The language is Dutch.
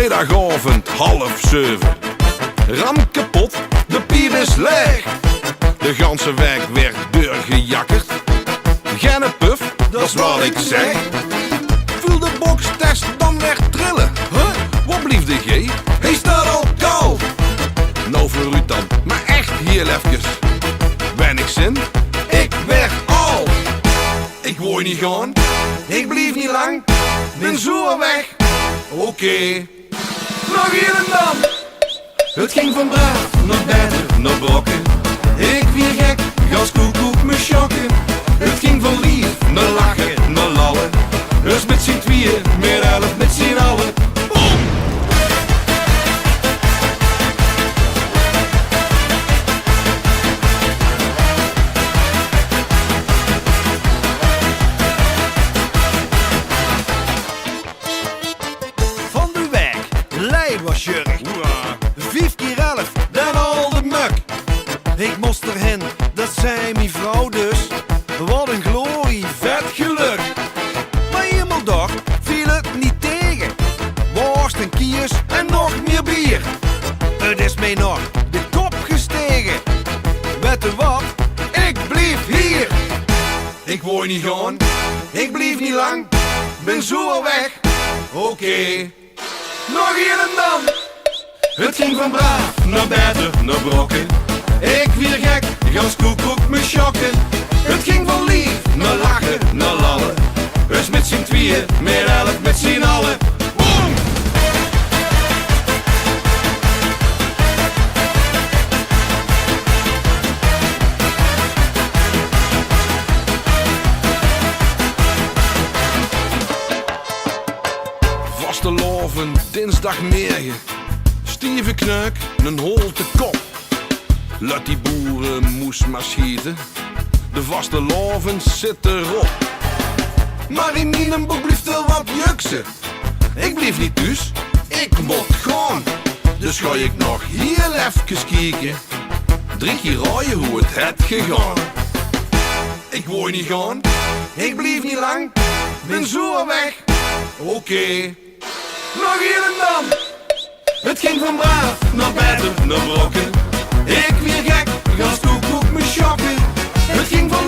vrijdagavond 6:30. Ram kapot, de pier is leeg. De ganse weg werd doorgejakkerd. Geen puff, dat is wat ik zeg. Vul de bokstest dan weg trillen. Wat blieft de G? Hij staat al koud. Nou voor u dan, maar echt heel even. Ben ik zin? Ik weg al. Ik wou niet gaan, ik blief niet lang. Ben zo weg. Oké. Nog hier en dan. Het ging van braaf naar beter naar brokken. Ik weer gek, gas koekoek me schokken. Het ging van lief naar lachen, naar lallen. Dus met z'n tweeën, meer 11 met z'n allen. Boom! Van de wijk, Leid was jurk. 5 keer 11, dan al de muk. Ik moest erheen, dat zei mijn vrouw dus. Wat een glorie, vet geluk. Maar helemaal dag viel het niet tegen. Worst en kiers en nog meer bier. Het is mij nog de kop gestegen. Weet je wat? Ik blief hier. Ik wou niet gaan, ik blief niet lang. Ben zo al weg. Oké. Nog hier en dan. Het ging van braaf naar beter naar brokken. Ik weer gek, gas koekoek me schokken. Het ging van lief naar lachen, naar lallen. Dus met z'n tweeën, meer 11 met z'n allen. Boom! Vaste loven, dinsdagmorgen. Stieve knuik, een holte kop. Laat die boeren moes maar schieten. De vaste loven zit erop. Maar in mijn boek blieft er wat jukse. Ik blief niet thuis, ik moet gaan. Dus ga ik nog heel even kijken. 3 keer raaien hoe het gegaan. Ik wou niet gaan, ik blief niet lang. Ben zo weg. Oké. Nog hier en dan. Het ging van braaf naar beter naar brokken. Ik weer gek, gas koekoek me schokken. Het ging van